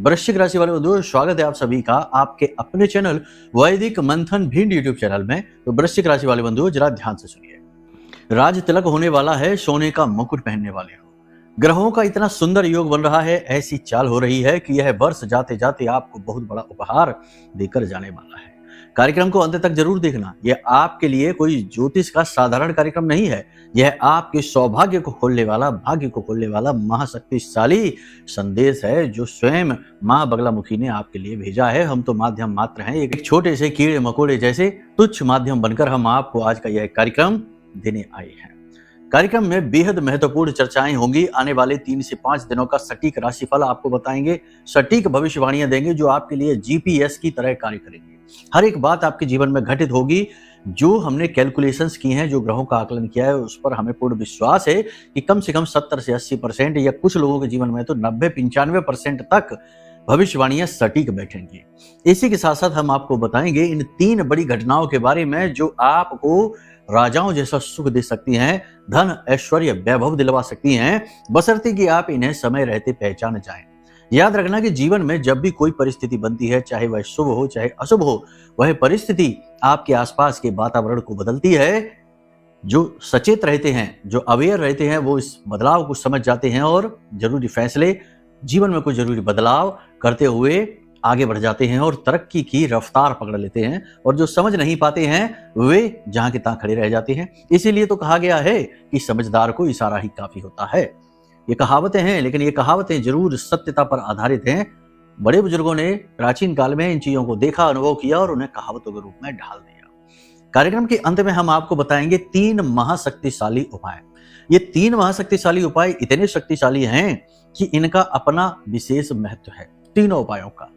वृश्चिक राशि वाले बंधुओं, स्वागत है आप सभी का आपके अपने चैनल वैदिक मंथन भिंड यूट्यूब चैनल में। तो वृश्चिक राशि वाले बंधुओं, जरा ध्यान से सुनिए। राज तिलक होने वाला है, सोने का मुकुट पहनने वाले हो। ग्रहों का इतना सुंदर योग बन रहा है, ऐसी चाल हो रही है कि यह वर्ष जाते जाते आपको बहुत बड़ा उपहार देकर जाने वाला है। कार्यक्रम को अंत तक जरूर देखना। यह आपके लिए कोई ज्योतिष का साधारण कार्यक्रम नहीं है। यह आपके सौभाग्य को खोलने वाला, भाग्य को खोलने वाला महाशक्तिशाली संदेश है जो स्वयं मां बगलामुखी ने आपके लिए भेजा है। हम तो माध्यम मात्र हैं, एक छोटे से कीड़े मकोड़े जैसे तुच्छ माध्यम बनकर हम आपको आज का यह कार्यक्रम देने आए हैं। कार्यक्रम में बेहद महत्वपूर्ण चर्चाएं होंगी। आने वाले 3 से 5 दिनों का सटीक राशिफल आपको बताएंगे, सटीक भविष्यवाणियां देंगे जो आपके लिए जीपीएस की तरह कार्य करेंगे। हर एक बात आपके जीवन में घटित होगी। जो हमने कैलकुलेशंस की हैं, जो ग्रहों का आकलन किया है, उस पर हमें पूर्ण विश्वास है कि कम से कम 70 से 80% या कुछ लोगों के जीवन में तो 90-95% तक भविष्यवाणियां सटीक बैठेंगी। इसी के साथ साथ हम आपको बताएंगे इन 3 बड़ी घटनाओं के बारे में जो आपको राजाओं जैसा सुख दे सकती हैं, धन ऐश्वर्य वैभव दिलवा सकती हैं, बशर्ते कि आप इन्हें समय रहते पहचान जाएं। याद रखना कि जीवन में जब भी कोई परिस्थिति बनती है, चाहे वह शुभ हो चाहे अशुभ हो, वह परिस्थिति आपके आसपास के वातावरण को बदलती है। जो सचेत रहते हैं, जो अवेयर रहते हैं, वो इस बदलाव को समझ जाते हैं और जरूरी फैसले, जीवन में कोई जरूरी बदलाव करते हुए आगे बढ़ जाते हैं और तरक्की की रफ्तार पकड़ लेते हैं। और जो समझ नहीं पाते हैं वे जहां के तहां खड़े रह जाते हैं। इसीलिए तो कहा गया है कि समझदार को इशारा ही काफी होता है। ये कहावतें हैं, लेकिन ये कहावतें जरूर सत्यता पर आधारित हैं। बड़े बुजुर्गों ने प्राचीन काल में इन चीजों को देखा, अनुभव किया और उन्हें कहावतों के रूप में ढाल दिया। कार्यक्रम के अंत में हम आपको बताएंगे 3 महाशक्तिशाली उपाय। ये 3 महाशक्तिशाली उपाय इतने शक्तिशाली हैं कि इनका अपना विशेष महत्व है। तीनों उपायों का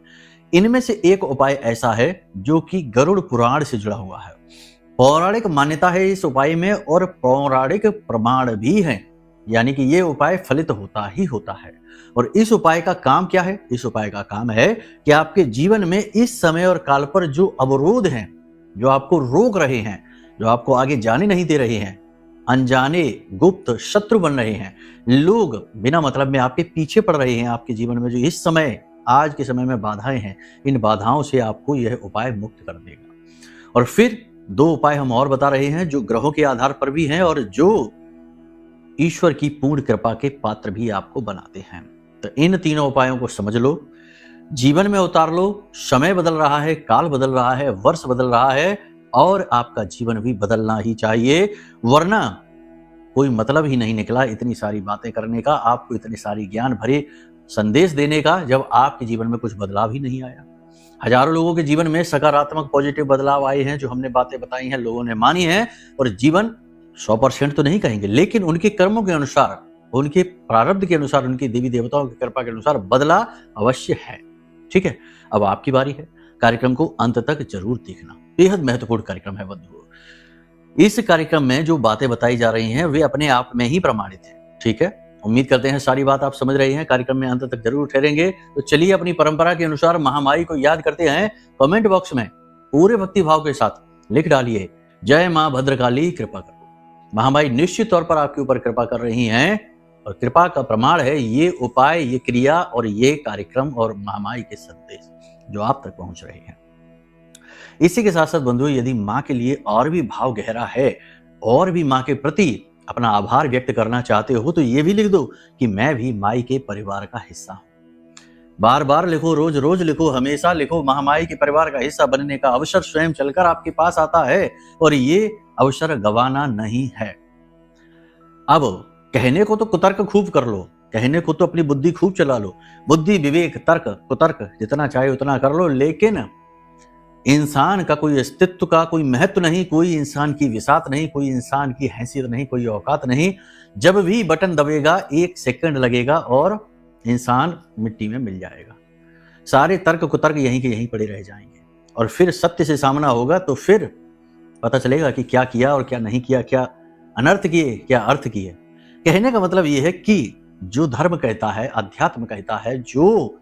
इनमें से एक उपाय ऐसा है जो कि गरुड़ पुराण से जुड़ा हुआ है। पौराणिक मान्यता है इस उपाय में और पौराणिक प्रमाण भी हैं, यानी कि ये उपाय फलित होता ही होता है। और इस उपाय का काम क्या है? इस उपाय का काम है कि आपके जीवन में इस समय और काल पर जो अवरोध हैं, जो आपको रोक रहे हैं, जो आपको आगे जाने नहीं दे रहे हैं, अनजाने गुप्त शत्रु बन रहे हैं, लोग बिना मतलब में आपके पीछे पड़ रहे हैं, आपके जीवन में जो इस समय आज के समय में बाधाएं हैं, इन बाधाओं से आपको यह उपाय मुक्त कर देगा। और फिर 2 उपाय हम और बता रहे हैं जो ग्रहों के आधार पर भी हैं और जो ईश्वर की पूर्ण कृपा के पात्र भी आपको बनाते हैं। तो इन तीनों उपायों को समझ लो, जीवन में उतार लो। समय बदल रहा है, काल बदल रहा है, वर्ष बदल रहा है और आपका जीवन भी बदलना ही चाहिए, वरना कोई मतलब ही नहीं निकला इतनी सारी बातें करने का, आपको इतने सारी ज्ञान भरे संदेश देने का, जब आपके जीवन में कुछ बदलाव ही नहीं आया। हजारों लोगों के जीवन में सकारात्मक पॉजिटिव बदलाव आए हैं, जो हमने बातें बताई हैं, लोगों ने मानी है और जीवन 100% तो नहीं कहेंगे, लेकिन उनके कर्मों के अनुसार, उनके प्रारब्ध के अनुसार, उनके देवी देवताओं की कृपा के अनुसार बदला अवश्य है। ठीक है, अब आपकी बारी है। कार्यक्रम को अंत तक जरूर देखना, बेहद महत्वपूर्ण कार्यक्रम है बंधुओं। इस कार्यक्रम में जो बातें बताई जा रही हैं वे अपने आप में ही प्रमाणित हैं। ठीक है, उम्मीद करते हैं सारी बात आप समझ रहे हैं। कार्यक्रम में अंत तक जरूर ठहरेंगे। तो चलिए अपनी परंपरा के अनुसार महामाई को याद करते हैं। कमेंट बॉक्स में पूरे भक्ति भाव के साथ लिख डालिए, जय मां भद्रकाली कृपा करो। महामाई निश्चित तौर पर आपके ऊपर कृपा कर रही हैं और कृपा का प्रमाण है ये उपाय, ये क्रिया और ये कार्यक्रम और महामाई के संदेश जो आप तक पहुंच रहे हैं। इसी के साथ साथ बंधुओं, यदि मां के लिए और भी भाव गहरा है और भी मां के प्रति अपना आभार व्यक्त करना चाहते हो तो ये भी लिख दो कि मैं भी माई के परिवार का हिस्सा हूं। बार बार लिखो, रोज रोज लिखो, हमेशा लिखो। महामाई के परिवार का हिस्सा बनने का अवसर स्वयं चलकर आपके पास आता है और ये अवसर गंवाना नहीं है। अब कहने को तो कुतर्क खूब कर लो, कहने को तो अपनी बुद्धि खूब चला लो, बुद्धि विवेक तर्क कुतर्क जितना चाहे उतना कर लो, लेकिन इंसान का कोई अस्तित्व का कोई महत्व नहीं, कोई इंसान की विसात नहीं, कोई इंसान की हैसियत नहीं, कोई औकात नहीं। जब भी बटन दबेगा 1 सेकंड लगेगा और इंसान मिट्टी में मिल जाएगा। सारे तर्क कुतर्क यहीं के यहीं पड़े रह जाएंगे और फिर सत्य से सामना होगा तो फिर पता चलेगा कि क्या किया और क्या नहीं किया, क्या अनर्थ किए, क्या अर्थ किए। कहने का मतलब यह है कि जो धर्म कहता है, अध्यात्म कहता है, जो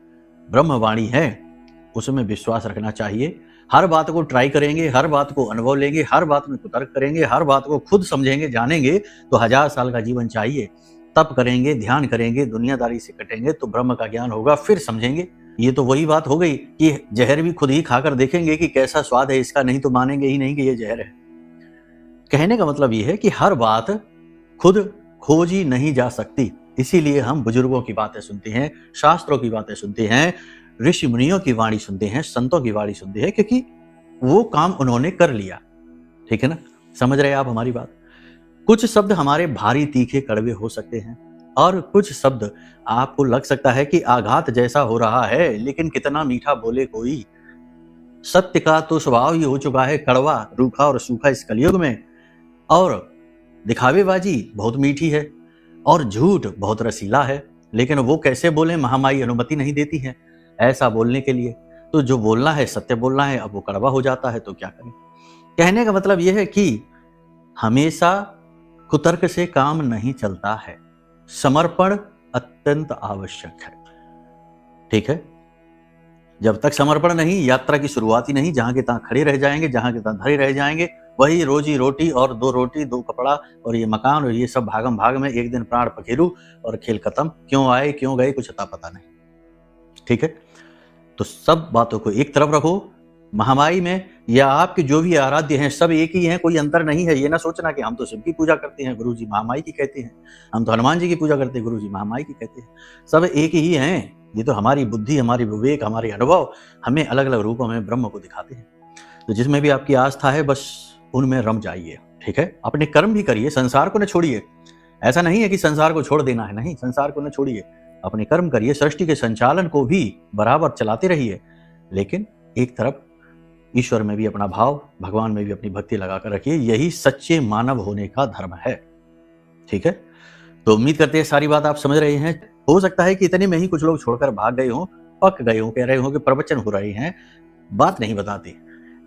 ब्रह्मवाणी है, उसमें विश्वास रखना चाहिए। हर बात को ट्राई करेंगे, हर बात को अनुभव लेंगे, हर बात में कुतर्क करेंगे, हर बात को खुद समझेंगे, जानेंगे तो 1000 साल का जीवन चाहिए। तप करेंगे, ध्यान करेंगे, दुनियादारी से कटेंगे तो ब्रह्म का ज्ञान होगा, फिर समझेंगे। ये तो वही बात हो गई कि जहर भी खुद ही खाकर देखेंगे कि कैसा स्वाद है इसका, नहीं तो मानेंगे ही नहीं कि ये जहर है। कहने का मतलब ये है कि हर बात खुद खोजी नहीं जा सकती, इसीलिए हम बुजुर्गों की बातें सुनते हैं, शास्त्रों की बातें सुनते हैं, ऋषि मुनियों की वाणी सुनते हैं, संतों की वाणी सुनते हैं, क्योंकि वो काम उन्होंने कर लिया। ठीक है ना, समझ रहे हैं आप हमारी बात। कुछ शब्द हमारे भारी तीखे कड़वे हो सकते हैं और कुछ शब्द आपको लग सकता है कि आघात जैसा हो रहा है, लेकिन कितना मीठा बोले कोई। सत्य का तो स्वभाव ही हो चुका है कड़वा, रूखा और सूखा इस कलयुग में, और दिखावेबाजी बहुत मीठी है और झूठ बहुत रसीला है। लेकिन वो कैसे बोले, महामाई अनुमति नहीं देती है ऐसा बोलने के लिए। तो जो बोलना है सत्य बोलना है, अब वो कड़वा हो जाता है तो क्या करें। कहने का मतलब यह है कि हमेशा कुतर्क से काम नहीं चलता है, समर्पण अत्यंत आवश्यक है। ठीक है, जब तक समर्पण नहीं, यात्रा की शुरुआत ही नहीं। जहां के तहां खड़े रह जाएंगे, जहां के तहां धरे रह जाएंगे, वही रोजी रोटी और 2 रोटी 2 कपड़ा और ये मकान और ये सब भागम भाग में एक दिन प्राण पखेरु और खेल खत्म। क्यों आए क्यों गए कुछ अता पता नहीं। ठीक है, तो सब बातों को एक तरफ रखो। महामाई में या आपके जो भी आराध्य हैं सब एक ही हैं, कोई अंतर नहीं है। ये ना सोचना कि हम तो शिव की पूजा करते हैं, गुरुजी महामाई की कहते हैं, हम तो हनुमान जी की पूजा करते हैं, गुरुजी महामाई की कहते हैं। सब एक ही हैं। ये तो हमारी बुद्धि, हमारी विवेक, हमारे अनुभव हमें अलग अलग रूपों में ब्रह्म को दिखाते हैं। तो जिसमें भी आपकी आस्था है बस उनमें रम जाइए। ठीक है, अपने कर्म भी करिए, संसार को न छोड़िए। ऐसा नहीं है कि संसार को छोड़ देना है, नहीं, संसार को न छोड़िए, अपने कर्म करिए, सृष्टि के संचालन को भी बराबर चलाते रहिए। लेकिन एक तरफ ईश्वर में भी अपना भाव, भगवान में भी अपनी भक्ति लगाकर रखिए। यही सच्चे मानव होने का धर्म है। ठीक है, तो उम्मीद करते हैं सारी बात आप समझ रहे हैं। हो सकता है कि इतने में ही कुछ लोग छोड़कर भाग गए हों, पक गए हों, कह रहे हों कि प्रवचन हो रहे हैं, बात नहीं बताते।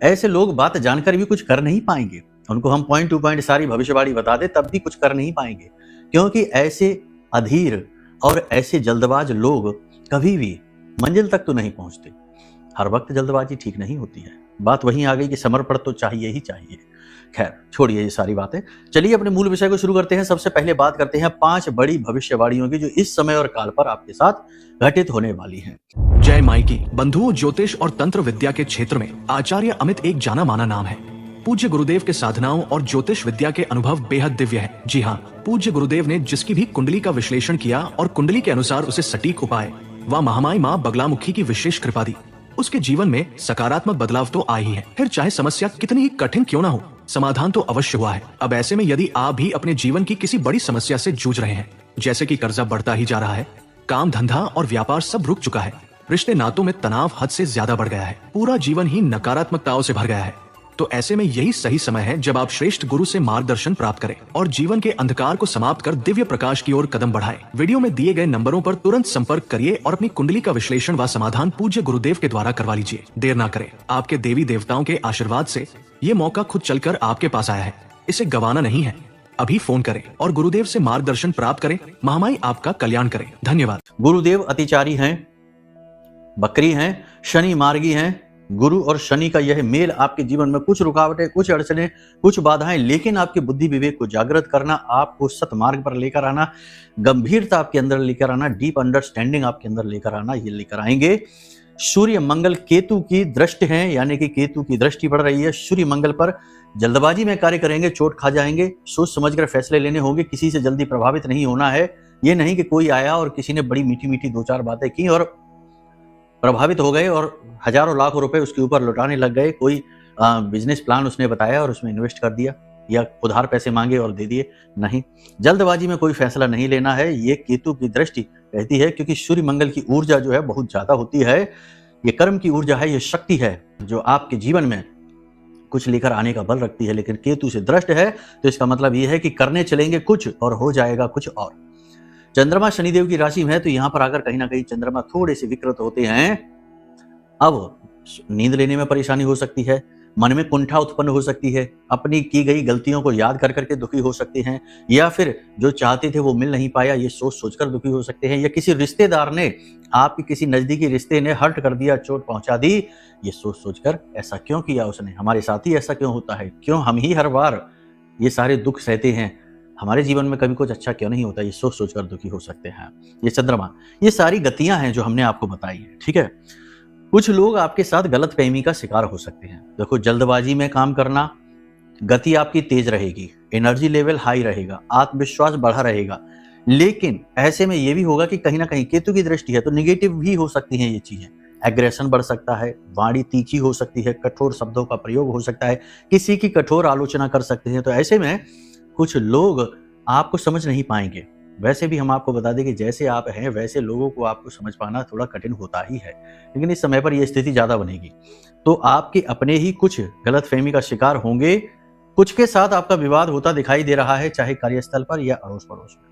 ऐसे लोग बात जानकर भी कुछ कर नहीं पाएंगे। उनको हम पॉइंट टू पॉइंट सारी भविष्यवाणी बता दे तब भी कुछ कर नहीं पाएंगे, क्योंकि ऐसे अधीर और ऐसे जल्दबाज लोग कभी भी मंजिल तक तो नहीं पहुंचते। हर वक्त जल्दबाजी ठीक नहीं होती है। बात वहीं आ गई कि समर्पण तो चाहिए ही चाहिए। खैर छोड़िए ये सारी बातें, चलिए अपने मूल विषय को शुरू करते हैं। सबसे पहले बात करते हैं 5 बड़ी भविष्यवाणियों की जो इस समय और काल पर आपके साथ घटित होने वाली हैं। जय माई की बंधुओं, ज्योतिष और तंत्र विद्या के क्षेत्र में आचार्य अमित एक जाना माना नाम है। पूज्य गुरुदेव के साधनाओं और ज्योतिष विद्या के अनुभव बेहद दिव्य है। जी हाँ, पूज्य गुरुदेव ने जिसकी भी कुंडली का विश्लेषण किया और कुंडली के अनुसार उसे सटीक उपाय व महामाई माँ बगलामुखी की विशेष कृपा दी, उसके जीवन में सकारात्मक बदलाव तो आए ही है। फिर चाहे समस्या कितनी ही कठिन क्यों ना हो, समाधान तो अवश्य हुआ है। अब ऐसे में यदि आप भी अपने जीवन की किसी बड़ी समस्या से जूझ रहे हैं, जैसे कि कर्जा बढ़ता ही जा रहा है, काम धंधा और व्यापार सब रुक चुका है, रिश्ते नातों में तनाव हद से ज्यादा बढ़ गया है, पूरा जीवन ही नकारात्मकताओं से भर गया है, तो ऐसे में यही सही समय है जब आप श्रेष्ठ गुरु से मार्गदर्शन प्राप्त करें और जीवन के अंधकार को समाप्त कर दिव्य प्रकाश की ओर कदम बढ़ाएं। वीडियो में दिए गए नंबरों पर तुरंत संपर्क करिए और अपनी कुंडली का विश्लेषण व समाधान पूज्य गुरुदेव के द्वारा करवा लीजिए। देर ना करें, आपके देवी देवताओं के आशीर्वाद से ये मौका खुद चलकर आपके पास आया है, इसे गंवाना नहीं है। अभी फोन करें और गुरुदेव से मार्गदर्शन प्राप्त करें। महामाई आपका कल्याण करें। धन्यवाद। गुरुदेव अतिचारी हैं, बकरी हैं, शनि मार्गी हैं। गुरु और शनि का यह मेल आपके जीवन में कुछ रुकावटें, कुछ अड़चनें, कुछ बाधाएं, लेकिन आपकी बुद्धि विवेक को जागृत करना, आपको सतमार्ग पर लेकर आना, गंभीरता आपके अंदर लेकर आना, डीप अंडरस्टैंडिंग आपके अंदर लेकर आना, ये लेकर आएंगे। सूर्य मंगल केतु की दृष्टि है, यानी कि केतु की दृष्टि पड़ रही है सूर्य मंगल पर। जल्दबाजी में कार्य करेंगे, चोट खा जाएंगे, सोच समझकर फैसले लेने होंगे। किसी से जल्दी प्रभावित नहीं होना है। ये नहीं कि कोई आया और किसी ने बड़ी मीठी मीठी 2-4 बातें की और प्रभावित हो गए और हजारों लाखों रुपए उसके ऊपर लौटाने लग गए। कोई बिजनेस प्लान उसने बताया और उसमें इन्वेस्ट कर दिया, या उधार पैसे मांगे और दे दिए। नहीं, जल्दबाजी में कोई फैसला नहीं लेना है। ये केतु की दृष्टि कहती है, क्योंकि सूर्य मंगल की ऊर्जा जो है बहुत ज्यादा होती है। ये कर्म की ऊर्जा है, ये शक्ति है जो आपके जीवन में कुछ लेकर आने का बल रखती है। लेकिन केतु से दृष्ट है तो इसका मतलब ये है कि करने चलेंगे कुछ और हो जाएगा कुछ और। चंद्रमा शनिदेव की राशि में है, तो यहां पर आकर कहीं ना कहीं चंद्रमा थोड़े से विकृत होते हैं। अब नींद लेने में परेशानी हो सकती है, मन में कुंठा उत्पन्न हो सकती है, अपनी की गई गलतियों को याद कर करके दुखी हो सकते हैं, या फिर जो चाहते थे वो मिल नहीं पाया, ये सोच सोचकर दुखी हो सकते हैं, या किसी रिश्तेदार ने, आपके किसी नजदीकी रिश्ते ने हर्ट कर दिया, चोट पहुंचा दी, ये सोच सोचकर ऐसा क्यों किया उसने, हमारे साथ ही ऐसा क्यों होता है, क्यों हम ही हर बार ये सारे दुख सहते हैं, हमारे जीवन में कभी कुछ अच्छा क्यों नहीं होता, ये सोच सोच कर दुखी हो सकते हैं। ये चंद्रमा, ये सारी गतियां हैं जो हमने आपको बताई है, ठीक है। कुछ लोग आपके साथ गलतफहमी का शिकार हो सकते हैं। देखो, जल्दबाजी में काम करना, गति आपकी तेज रहेगी, एनर्जी लेवल हाई रहेगा, आत्मविश्वास बढ़ा रहेगा, लेकिन ऐसे में ये भी होगा कि कहीं ना कहीं केतु की दृष्टि है तो निगेटिव भी हो सकती हैं ये चीजें। एग्रेशन बढ़ सकता है, वाणी तीखी हो सकती है, कठोर शब्दों का प्रयोग हो सकता है, किसी की कठोर आलोचना कर सकते हैं। तो ऐसे में कुछ लोग आपको समझ नहीं पाएंगे। वैसे भी हम आपको बता दें कि जैसे आप हैं वैसे लोगों को आपको समझ पाना थोड़ा कठिन होता ही है, लेकिन इस समय पर यह स्थिति ज्यादा बनेगी। तो आपके अपने ही कुछ गलतफहमी का शिकार होंगे, कुछ के साथ आपका विवाद होता दिखाई दे रहा है, चाहे कार्यस्थल पर या अड़ोस पड़ोस में।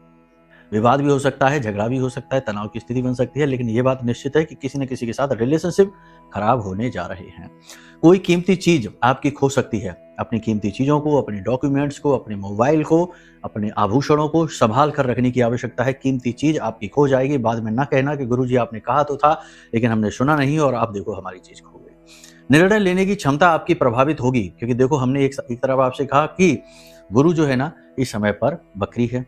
विवाद भी हो सकता है, झगड़ा भी हो सकता है, तनाव की स्थिति बन सकती है, लेकिन यह बात निश्चित है कि किसी न किसी के साथ रिलेशनशिप खराब होने जा रहे हैं। कोई कीमती चीज आपकी खो सकती है। अपनी कीमती चीजों को, अपने डॉक्यूमेंट्स को, अपने मोबाइल को, अपने आभूषणों को संभाल कर रखने की आवश्यकता है। कीमती चीज आपकी खो जाएगी, बाद में ना कहना कि गुरुजी आपने कहा तो था लेकिन हमने सुना नहीं और आप देखो हमारी चीज खो गई। निर्णय लेने की क्षमता आपकी प्रभावित होगी, क्योंकि देखो हमने एक तरफ आपसे कहा कि गुरु जो है ना इस समय पर बकरी है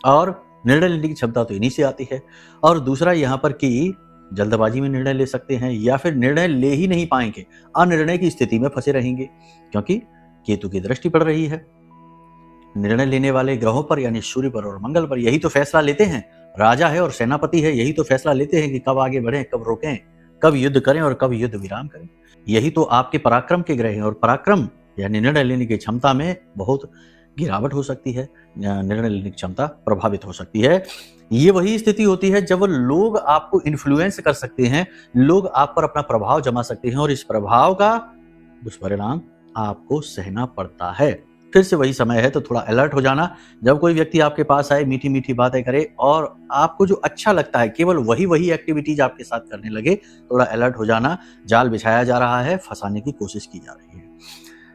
और निर्णय लेने की क्षमता तो इन्हीं से आती है। और दूसरा यहाँ पर कि जल्दबाजी में निर्णय ले सकते हैं या फिर निर्णय ले ही नहीं पाएंगे, अनिर्णय की स्थिति में फंसे रहेंगे, क्योंकि केतु की दृष्टि पड़ रही है। निर्णय लेने वाले ग्रहों पर यानी सूर्य पर और मंगल पर यही तो फैसला लेते हैं। राजा है और सेनापति है, यही तो फैसला लेते हैं कि कब आगे बढ़ें, कब रोकें, कब युद्ध करें और कब युद्ध विराम करें। यही तो आपके पराक्रम के ग्रह हैं और पराक्रम यानी निर्णय लेने की क्षमता में बहुत गिरावट हो सकती है, निर्णय लेने की क्षमता प्रभावित हो सकती है। ये वही स्थिति होती है जब लोग आपको इन्फ्लुएंस कर सकते हैं, लोग आप पर अपना प्रभाव जमा सकते हैं और इस प्रभाव का दुष्परिणाम आपको सहना पड़ता है। फिर से वही समय है तो थोड़ा अलर्ट हो जाना। जब कोई व्यक्ति आपके पास आए, मीठी मीठी बातें करे और आपको जो अच्छा लगता है केवल वही एक्टिविटीज आपके साथ करने लगे, थोड़ा अलर्ट हो जाना। जाल बिछाया जा रहा है, फंसाने की कोशिश की जा रही है।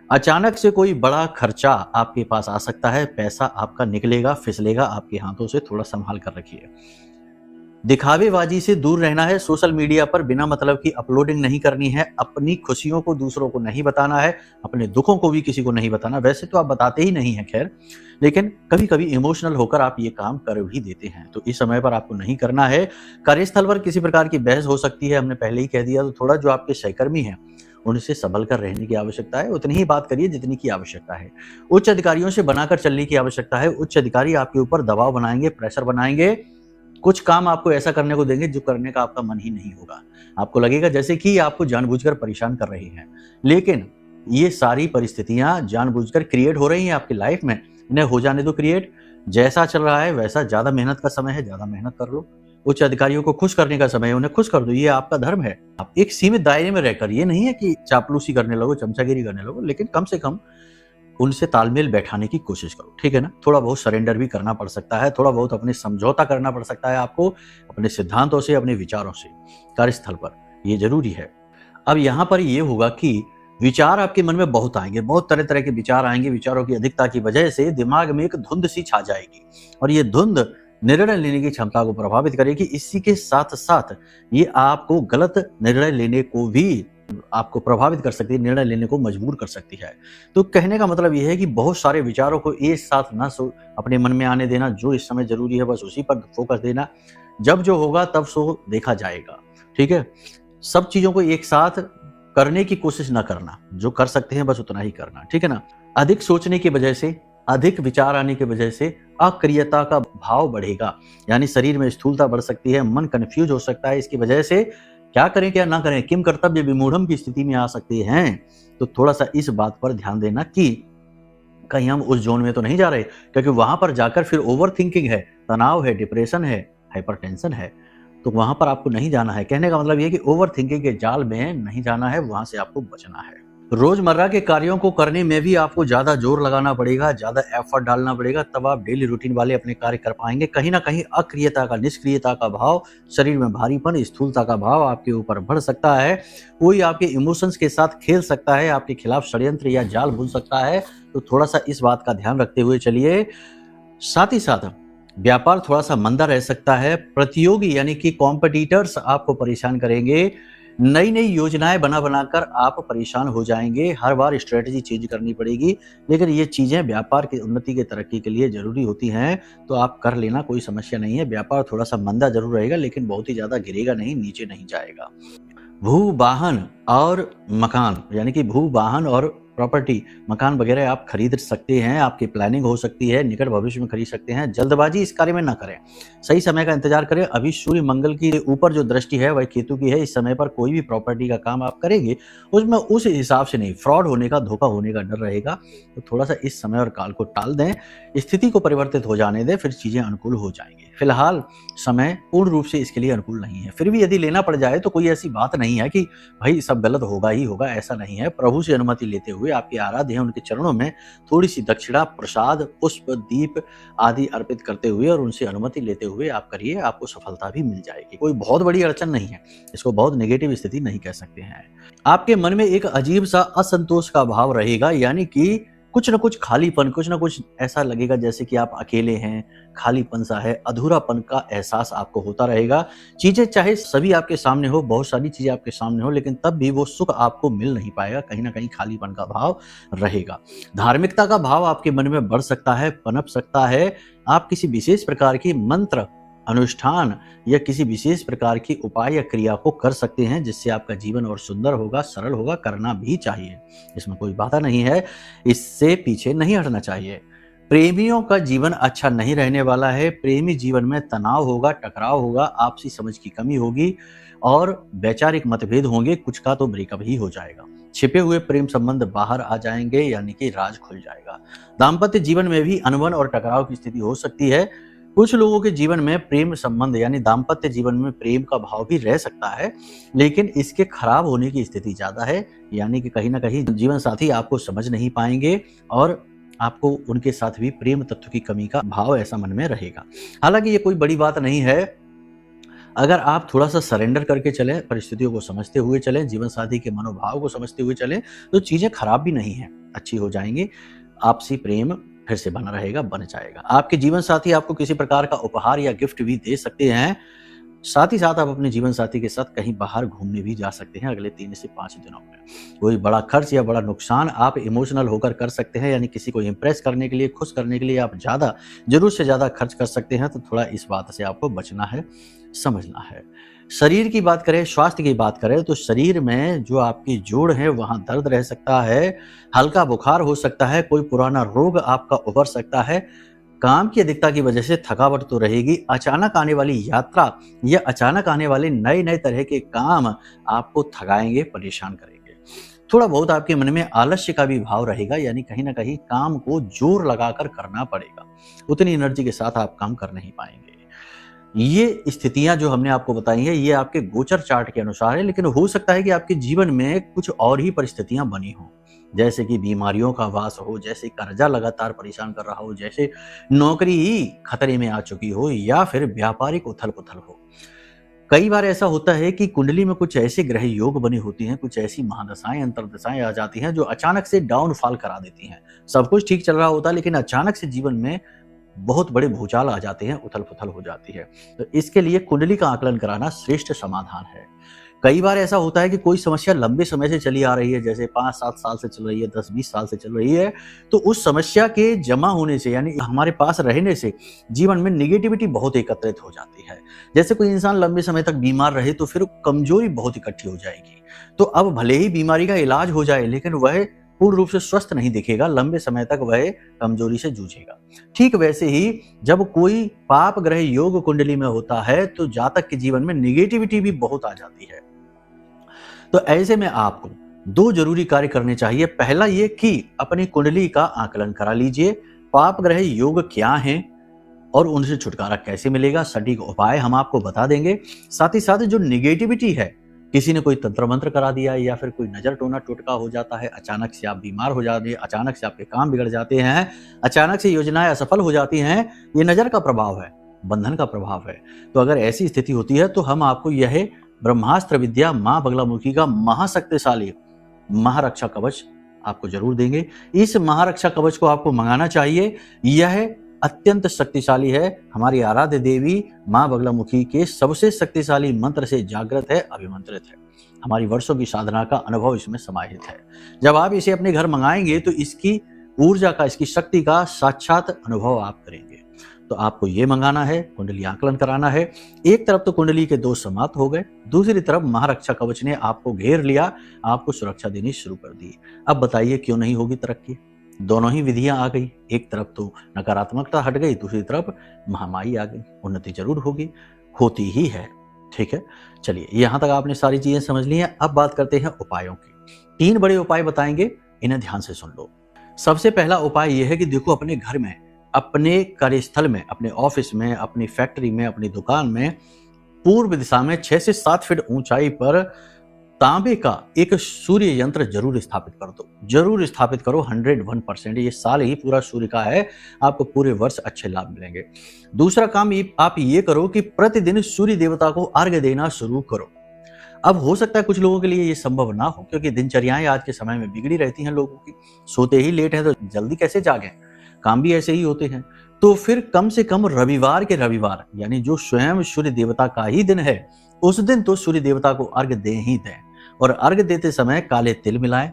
अचानक से कोई बड़ा खर्चा आपके पास आ सकता है, पैसा आपका निकलेगा, फिसलेगा आपके हाथों से, थोड़ा संभाल कर रखिए। दिखावेबाजी से दूर रहना है, सोशल मीडिया पर बिना मतलब की अपलोडिंग नहीं करनी है, अपनी खुशियों को दूसरों को नहीं बताना है, अपने दुखों को भी किसी को नहीं बताना। वैसे तो आप बताते ही नहीं हैं खैर, लेकिन कभी कभी इमोशनल होकर आप ये काम कर भी देते हैं, तो इस समय पर आपको नहीं करना है। कार्यस्थल पर किसी प्रकार की बहस हो सकती है, हमने पहले ही कह दिया, तो थोड़ा जो आपके सहकर्मी हैं उनसे संभल कर रहने की आवश्यकता है। उतनी ही बात करिए जितनी की आवश्यकता है। उच्च अधिकारियों से बनाकर चलने की आवश्यकता है। उच्च अधिकारी आपके ऊपर दबाव बनाएंगे, प्रेशर बनाएंगे, कुछ काम आपको ऐसा करने को देंगे जो करने का आपका मन ही नहीं होगा। आपको लगेगा जैसे कि आपको जानबूझकर परेशान कर रहे हैं, लेकिन ये सारी परिस्थितियां जानबूझकर क्रिएट हो रही हैं आपकी लाइफ में। इन्हें हो जाने दो क्रिएट। जैसा चल रहा है वैसा, ज्यादा मेहनत का समय है, ज्यादा मेहनत कर लो। उच्च अधिकारियों को खुश करने का समय है, उन्हें खुश कर दो, ये आपका धर्म है। आप एक सीमित दायरे में रहकर, ये नहीं है कि चापलूसी करने लगो, चमचागिरी करने लगो, लेकिन कम से कम उनसे तालमेल बैठाने की कोशिश करो, ठीक है ना। थोड़ा बहुत सरेंडर भी करना पड़ सकता है, थोड़ा बहुत अपने समझौता करना पड़ सकता है आपको अपने सिद्धांतों से, अपने विचारों से कार्यस्थल पर, ये जरूरी है। अब यहाँ पर ये होगा कि विचार आपके मन में बहुत आएंगे, बहुत तरह तरह के विचार आएंगे। विचारों की अधिकता की वजह से दिमाग में एक धुंध सी छा जाएगी और ये धुंध निर्णय लेने की क्षमता को प्रभावित करेगी। इसी के साथ साथ ये आपको गलत निर्णय लेने को भी आपको प्रभावित कर सकती है, निर्णय लेने को मजबूर कर सकती है। तो कहने का मतलब यह है कि बहुत सारे विचारों को एक साथ ना अपने मन में आने देना। जो इस समय जरूरी है बस उसी पर फोकस देना। जब जो होगा तब सो देखा जाएगा, ठीक है। सब चीजों को एक साथ करने की कोशिश ना करना, जो कर सकते हैं बस उतना ही करना, ठीक है ना। अधिक सोचने की वजह से, अधिक विचार आने की वजह से अक्रियता का भाव बढ़ेगा, यानी शरीर में स्थूलता बढ़ सकती है, मन कंफ्यूज हो सकता है। इसकी वजह से क्या करें क्या ना करें, किम कर्तव्य विमूढ़म की स्थिति में आ सकते हैं। तो थोड़ा सा इस बात पर ध्यान देना कि कहीं हम उस जोन में तो नहीं जा रहे, क्योंकि वहां पर जाकर फिर ओवर थिंकिंग है, तनाव है, डिप्रेशन है, हाइपरटेंशन है, तो वहां पर आपको नहीं जाना है। कहने का मतलब यह कि ओवर थिंकिंग के जाल में नहीं जाना है, वहां से आपको बचना है। रोजमर्रा के कार्यों को करने में भी आपको ज्यादा जोर लगाना पड़ेगा, ज्यादा एफर्ट डालना पड़ेगा, तब आप डेली रूटीन वाले अपने कार्य कर पाएंगे। कहीं ना कहीं अक्रियता का, निष्क्रियता का भाव, शरीर में भारीपन, स्थूलता का भाव आपके ऊपर बढ़ सकता है। कोई आपके इमोशंस के साथ खेल सकता है, आपके खिलाफ षड्यंत्र या जाल बुन सकता है। तो थोड़ा सा इस बात का ध्यान रखते हुए चलिए। साथ ही साथ व्यापार थोड़ा सा मंदा रह सकता है। प्रतियोगी यानी कि कॉम्पिटिटर्स आपको परेशान करेंगे। नई नई योजनाएं बना बनाकर आप परेशान हो जाएंगे, हर बार स्ट्रेटजी चेंज करनी पड़ेगी, लेकिन ये चीजें व्यापार की उन्नति की तरक्की के लिए जरूरी होती हैं, तो आप कर लेना, कोई समस्या नहीं है। व्यापार थोड़ा सा मंदा जरूर रहेगा, लेकिन बहुत ही ज्यादा गिरेगा नहीं, नीचे नहीं जाएगा। भू वाहन और मकान, यानी कि भू वाहन और प्रॉपर्टी, मकान वगैरह आप खरीद सकते हैं, आपकी प्लानिंग हो सकती है, निकट भविष्य में खरीद सकते हैं। जल्दबाजी इस कार्य में ना करें, सही समय का इंतजार करें। अभी सूर्य मंगल की ऊपर जो दृष्टि है वह केतु की है। इस समय पर कोई भी प्रॉपर्टी का काम आप करेंगे उसमें उस हिसाब से नहीं, फ्रॉड होने का, धोखा होने का डर रहेगा, तो थोड़ा सा इस समय और काल को टाल दें, स्थिति को परिवर्तित हो जाने दें, फिर चीजें अनुकूल हो जाएंगी। फिलहाल समय पूर्ण रूप से इसके लिए अनुकूल नहीं है। फिर भी यदि लेना पड़ जाए तो कोई ऐसी बात नहीं है कि भाई सब गलत होगा ही होगा, ऐसा नहीं है। प्रभु से अनुमति लेते हुए, आपके आराध्य हैं उनके चरणों में थोड़ी सी दक्षिणा, प्रसाद, पुष्प, दीप आदि अर्पित करते हुए और उनसे अनुमति लेते हुए आप करिए, आपको सफलता भी मिल जाएगी। कोई बहुत बड़ी अड़चन नहीं है, इसको बहुत नेगेटिव स्थिति नहीं कह सकते हैं। आपके मन में एक अजीब सा असंतोष का भाव रहेगा, यानी कि कुछ न कुछ खालीपन, कुछ न कुछ ऐसा लगेगा जैसे कि आप अकेले हैं, खालीपन सा है, अधूरापन का एहसास आपको होता रहेगा। चीजें चाहे सभी आपके सामने हो, बहुत सारी चीजें आपके सामने हो, लेकिन तब भी वो सुख आपको मिल नहीं पाएगा, कहीं ना कहीं खालीपन का भाव रहेगा। धार्मिकता का भाव आपके मन में बढ़ सकता है, पनप सकता है। आप किसी विशेष प्रकार की मंत्र, अनुष्ठान या किसी विशेष प्रकार की उपाय या क्रिया को कर सकते हैं, जिससे आपका जीवन और सुंदर होगा, सरल होगा, करना भी चाहिए, इसमें कोई बाधा नहीं है, इससे पीछे नहीं हटना चाहिए। प्रेमियों का जीवन अच्छा नहीं रहने वाला है। प्रेमी जीवन में तनाव होगा, टकराव होगा, आपसी समझ की कमी होगी और वैचारिक मतभेद होंगे, कुछ का तो ब्रेकअप ही हो जाएगा। छिपे हुए प्रेम संबंध बाहर आ जाएंगे, यानी कि राज खुल जाएगा। दाम्पत्य जीवन में भी अनबन और टकराव की स्थिति हो सकती है। कुछ लोगों के जीवन में प्रेम संबंध यानी दाम्पत्य जीवन में प्रेम का भाव भी रह सकता है, लेकिन इसके खराब होने की स्थिति ज्यादा है, यानी कि कहीं ना कहीं जीवन साथी आपको समझ नहीं पाएंगे और आपको उनके साथ भी प्रेम तत्व की कमी का भाव ऐसा मन में रहेगा। हालांकि ये कोई बड़ी बात नहीं है, अगर आप थोड़ा सा सरेंडर करके चलें, परिस्थितियों को समझते हुए चलें, जीवन साथी के मनोभाव को समझते हुए चलें, तो चीजें खराब भी नहीं है, अच्छी हो जाएंगी। आपसी प्रेम फिर से बना रहेगा, बन जाएगा। आपके जीवन साथी आपको किसी प्रकार का उपहार या गिफ्ट भी दे सकते हैं। साथ ही साथ आप अपने जीवन साथी के साथ कहीं बाहर घूमने भी जा सकते हैं अगले 3 से 5 दिनों में। कोई बड़ा खर्च या बड़ा नुकसान आप इमोशनल होकर कर सकते हैं, यानी किसी को इम्प्रेस करने के लिए, खुश करने के लिए आप ज्यादा, जरूर से ज्यादा खर्च कर सकते हैं, तो थोड़ा इस बात से आपको बचना है, समझना है। शरीर की बात करें, स्वास्थ्य की बात करें, तो शरीर में जो आपकी जोड़ है वहां दर्द रह सकता है, हल्का बुखार हो सकता है, कोई पुराना रोग आपका उभर सकता है। काम की अधिकता की वजह से थकावट तो रहेगी। अचानक आने वाली यात्रा या अचानक आने वाले नए नए तरह के काम आपको थकाएंगे, परेशान करेंगे। थोड़ा बहुत आपके मन में आलस्य का भी भाव रहेगा, यानी कहीं ना कहीं काम को जोर लगाकर करना पड़ेगा, उतनी एनर्जी के साथ आप काम कर नहीं पाएंगे। ये स्थितियां जो हमने आपको बताई हैं, ये आपके गोचर चार्ट के अनुसार है, लेकिन हो सकता है कि आपके जीवन में कुछ और ही परिस्थितियां बनी हो, जैसे कि बीमारियों का वास हो, जैसे कर्जा लगातार परेशान कर रहा हो, जैसे नौकरी ही खतरे में आ चुकी हो, या फिर व्यापारिक उथल पुथल हो। कई बार ऐसा होता है कि कुंडली में कुछ ऐसे ग्रह योग बनी होती हैं, कुछ ऐसी महादशाएं, अंतरदशाएं आ जाती हैं जो अचानक से डाउनफॉल करा देती हैं। सब कुछ ठीक चल रहा होता है, लेकिन अचानक से जीवन में बहुत बड़े भूचाल आ जाते हैं, उथल पुथल हो जाती है। तो इसके लिए कुंडली का आकलन कराना श्रेष्ठ समाधान है। कई बार ऐसा होता है कि कोई समस्या लंबे समय से चली आ रही है, जैसे 5-7 साल से चल रही है, 10-20 साल से चल रही है, तो उस समस्या के जमा होने से, यानी हमारे पास रहने से जीवन में निगेटिविटी बहुत एकत्रित हो जाती है। जैसे कोई इंसान लंबे समय तक बीमार रहे तो फिर कमजोरी बहुत इकट्ठी हो जाएगी। तो अब भले ही बीमारी का इलाज हो जाए, लेकिन वह पूर्ण रूप से स्वस्थ नहीं दिखेगा, लंबे समय तक वह कमजोरी से जूझेगा। ठीक वैसे ही जब कोई पाप ग्रह योग कुंडली में होता है तो जातक के जीवन में निगेटिविटी भी बहुत आ जाती है। तो ऐसे में आपको 2 जरूरी कार्य करने चाहिए। पहला ये कि अपनी कुंडली का आकलन करा लीजिए, पाप ग्रह योग क्या हैं और उनसे छुटकारा कैसे मिलेगा, सटीक उपाय हम आपको बता देंगे। साथ ही साथ जो निगेटिविटी है, किसी ने कोई तंत्र मंत्र करा दिया या फिर कोई नजर टोना टोटका हो जाता है, अचानक से आप बीमार हो जाते हैं, अचानक से आपके काम बिगड़ जाते हैं, अचानक से योजनाएं असफल हो जाती हैं, ये नजर का प्रभाव है, बंधन का प्रभाव है। तो अगर ऐसी स्थिति होती है तो हम आपको यह ब्रह्मास्त्र विद्या मां बगलामुखी का महाशक्तिशाली महारक्षा कवच आपको जरूर देंगे। इस महारक्षा कवच को आपको मंगाना चाहिए। यह अत्यंत शक्तिशाली है। हमारी आराध्य देवी माँ बगलामुखी के सबसे शक्तिशाली मंत्र से जागृत है, अभिमंत्रित है। हमारी वर्षों की साधना का अनुभव इसमें समाहित है। जब आप इसे अपने घर मंगाएंगे तो इसकी ऊर्जा का, इसकी शक्ति का साक्षात अनुभव आप करेंगे। तो आपको ये मंगाना है, कुंडली आकलन कराना है। एक तरफ तो कुंडली के दोष समाप्त हो गए, दूसरी तरफ महारक्षा कवच ने आपको घेर लिया, आपको सुरक्षा देनी शुरू कर दी। अब बताइए क्यों नहीं होगी तरक्की? दोनों ही विधियां आ गई, एक तरफ तो नकारात्मकता हट गई, दूसरी तरफ महामारी आ गई। उन्नति जरूर होगी, होती ही है। ठीक है, चलिए यहां तक आपने सारी चीजें समझ ली हैं। अब बात करते हैं उपायों की। 3 बड़े उपाय बताएंगे, इन्हें ध्यान से सुन लो। सबसे पहला उपाय यह है कि देखो, अपने घर में, अपने कार्यस्थल में, अपने ऑफिस में, अपनी फैक्ट्री में, अपनी दुकान में पूर्व दिशा में 6 से 7 फीट ऊंचाई पर तांबे का एक सूर्य यंत्र जरूर स्थापित कर दो। जरूर स्थापित करो, 101%। ये साल ही पूरा सूर्य का है, आपको पूरे वर्ष अच्छे लाभ मिलेंगे। दूसरा काम आप ये करो कि प्रतिदिन सूर्य देवता को अर्घ्य देना शुरू करो। अब हो सकता है कुछ लोगों के लिए ये संभव ना हो, क्योंकि दिनचर्याएं आज के समय में बिगड़ी रहती हैं लोगों की। सोते ही लेट हैं तो जल्दी कैसे जागें, काम भी ऐसे ही होते हैं। तो फिर कम से कम रविवार के रविवार, यानी जो स्वयं सूर्य देवता का ही दिन है, उस दिन तो सूर्य देवता को अर्घ्य दे ही दें। और अर्घ्य देते समय काले तिल मिलाएं,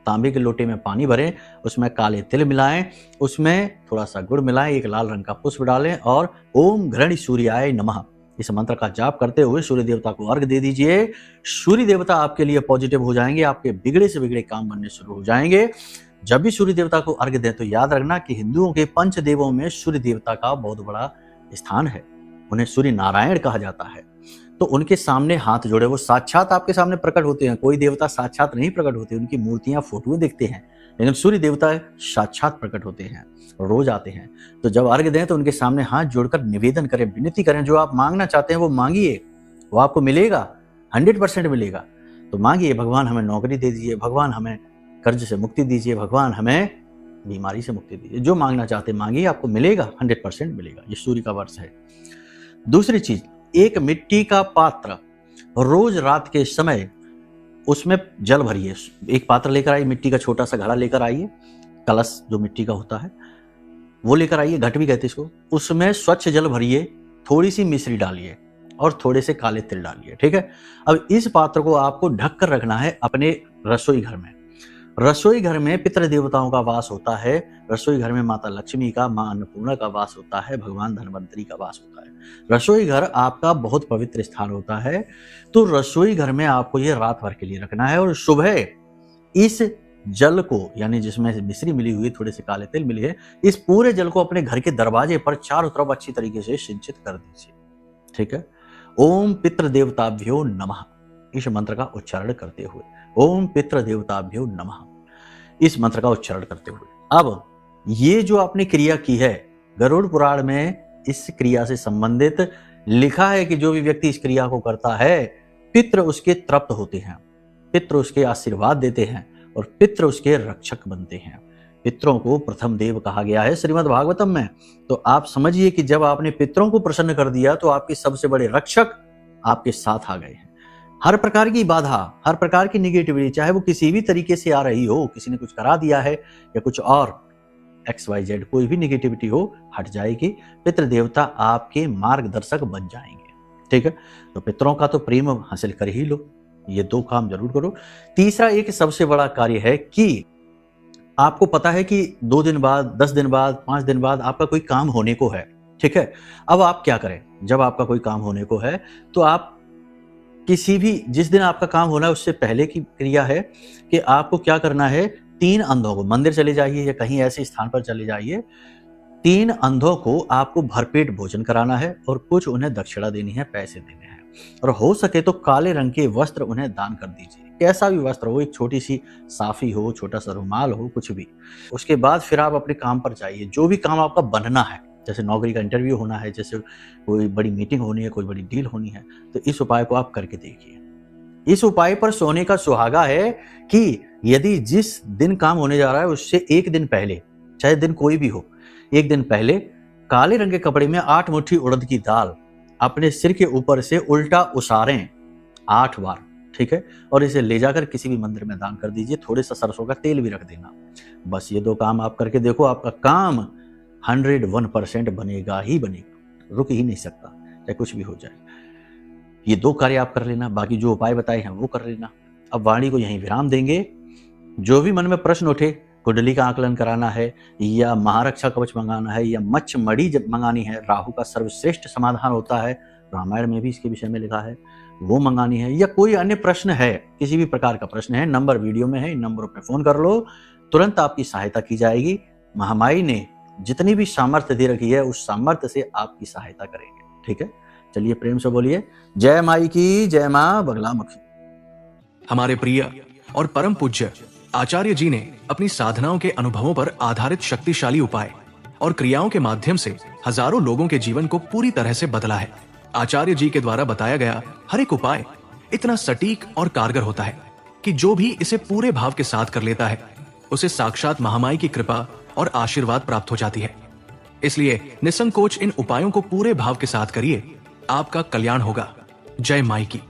तांबे के लोटे में पानी भरें, उसमें काले तिल मिलाएं, उसमें थोड़ा सा गुड़ मिलाएं, एक लाल रंग का पुष्प डालें और ओम घृणी सूर्याय नमः इस मंत्र का जाप करते हुए सूर्य देवता को अर्घ्य दे दीजिए। सूर्य देवता आपके लिए पॉजिटिव हो जाएंगे, आपके बिगड़े से बिगड़े काम बनने शुरू हो जाएंगे। जब भी सूर्य देवता को अर्घ्य दें तो याद रखना कि हिंदुओं के पंच देवों में सूर्य देवता का बहुत बड़ा स्थान है। उन्हें सूर्य नारायण कहा जाता है। तो उनके सामने हाथ जोड़े, वो साक्षात आपके सामने प्रकट होते हैं। कोई देवता साक्षात नहीं प्रकट होते, उनकी मूर्तियां, फोटो दिखते हैं, लेकिन सूर्य देवता साक्षात प्रकट होते हैं, रोज आते हैं। तो जब अर्घ्य दें तो उनके सामने हाथ जोड़कर निवेदन करें, विनती करें, जो आप मांगना चाहते हैं वो मांगिए, वो आपको मिलेगा, 100% मिलेगा। तो मांगिए, भगवान हमें नौकरी दे दीजिए, भगवान हमें कर्ज से मुक्ति दीजिए, भगवान हमें बीमारी से मुक्ति दीजिए। जो मांगना चाहते हैं मांगिए, आपको मिलेगा, 100% मिलेगा। ये सूर्य का वर्ष है। दूसरी चीज, एक मिट्टी का पात्र रोज रात के समय उसमें जल भरिए। एक पात्र लेकर आइए, मिट्टी का छोटा सा घड़ा लेकर आइए, कलश जो मिट्टी का होता है वो लेकर आइए, घट भी कहते हैं इसको। उसमें स्वच्छ जल भरिए, थोड़ी सी मिश्री डालिए और थोड़े से काले तिल डालिए। ठीक है, अब इस पात्र को आपको ढक कर रखना है अपने रसोई घर में। रसोई घर में पितृ देवताओं का वास होता है, रसोई घर में माता लक्ष्मी का, मां अन्नपूर्णा का वास होता है, भगवान धन्वंतरी का वास होता है। रसोई घर आपका बहुत पवित्र स्थान होता है। तो रसोई घर में आपको ये रात भर के लिए रखना है और सुबह इस जल को, यानी जिसमें मिश्री मिली हुई, थोड़े से काले तिल मिले हैं, इस पूरे जल को अपने घर के दरवाजे पर चारों तरफ अच्छी तरीके से सिंचित कर दीजिए। ठीक है, ओम पितृ देवताभ्यो नमः इस मंत्र का उच्चारण करते हुए, ओम पितृ देवताभ्यो नमः इस मंत्र का उच्चारण करते हुए। अब ये जो आपने क्रिया की है, गरुड़ पुराण में इस क्रिया से संबंधित लिखा है कि जो भी व्यक्ति इस क्रिया को करता है, पितृ उसके तृप्त होते हैं, पितृ उसके आशीर्वाद देते हैं और पितृ उसके रक्षक बनते हैं। पितरों को प्रथम देव कहा गया है श्रीमद् भागवतम में। तो आप समझिए कि जब आपने पितरों को प्रसन्न कर दिया तो आपके सबसे बड़े रक्षक आपके साथ आ गए हैं। हर प्रकार की बाधा, हर प्रकार की निगेटिविटी, चाहे वो किसी भी तरीके से आ रही हो, किसी ने कुछ करा दिया है या कुछ और XYZ, कोई भी निगेटिविटी हो, हट जाएगी। पितृ देवता आपके मार्गदर्शक बन जाएंगे। ठीक है, तो पितरों का तो प्रेम हासिल कर ही लो, ये 2 काम जरूर करो। तीसरा एक सबसे बड़ा कार्य है कि आपको पता है कि 2 दिन बाद, 10 दिन बाद, 5 दिन बाद आपका कोई काम होने को है। ठीक है, अब आप क्या करें? जब आपका कोई काम होने को है तो आप किसी भी, जिस दिन आपका काम होना है उससे पहले की क्रिया है कि आपको क्या करना है, 3 अंधों को, मंदिर चले जाइए या कहीं ऐसे स्थान पर चले जाइए, 3 अंधों को आपको भरपेट भोजन कराना है और कुछ उन्हें दक्षिणा देनी है, पैसे देने हैं। और हो सके तो काले रंग के वस्त्र उन्हें दान कर दीजिए, कैसा भी वस्त्र हो, एक छोटी सी साफी हो, छोटा सा रुमाल हो, कुछ भी। उसके बाद फिर आप अपने काम पर जाइए। जो भी काम आपका बनना है, जैसे नौकरी का इंटरव्यू होना है, जैसे कोई बड़ी मीटिंग होनी है, कोई बड़ी डील होनी है, तो इस उपाय को आप करके देखिए। इस उपाय पर सोने का सुहागा है कि यदि जिस दिन काम होने जा रहा है उससे 1 दिन पहले, चाहे दिन कोई भी हो, 1 दिन पहले काले रंग के कपड़े में 8 मुट्ठी उड़द की दाल अपने सिर के ऊपर से उल्टा उसारें 8 बार। ठीक है, और इसे ले जाकर किसी भी मंदिर में दान कर दीजिए। थोड़े सा सरसों का तेल भी रख देना। बस ये 2 काम आप करके देखो, आपका काम 101% बनेगा ही बनेगा, रुक ही नहीं सकता, चाहे कुछ भी हो जाए। ये 2 कार्य आप कर लेना, बाकी जो उपाय बताए हैं वो कर लेना। अब वाणी को यहीं विराम देंगे। जो भी मन में प्रश्न उठे, कुंडली का आकलन कराना है या महारक्षा कवच मंगाना है या मच्छ मणि जब मंगानी है, राहु का सर्वश्रेष्ठ समाधान होता है, रामायण में भी इसके विषय में लिखा है, वो मंगानी है, या कोई अन्य प्रश्न है, किसी भी प्रकार का प्रश्न है, नंबर वीडियो में है, इन नंबरों पर फोन कर लो, तुरंत आपकी सहायता की जाएगी। महामाई ने जितनी भी सामर्थ्य दे रखी है उस सामर्थ्य से आपकी सहायता करेंगे। ठीक है, चलिए प्रेम से बोलिए जय माई की, जय मां बगलामुखी। हमारे प्रिय और परम पूज्य आचार्य जी ने अपनी साधनाओं के अनुभवों पर आधारित शक्तिशाली उपाय और क्रियाओं के माध्यम से हजारों लोगों के जीवन को पूरी तरह से बदला है। आचार्य जी के द्वारा बताया गया हर एक उपाय इतना सटीक और कारगर होता है कि जो भी इसे पूरे भाव के साथ कर लेता है उसे साक्षात महामाई की कृपा और आशीर्वाद प्राप्त हो जाती है। इसलिए निसंकोच इन उपायों को पूरे भाव के साथ करिए, आपका कल्याण होगा। जय माई की।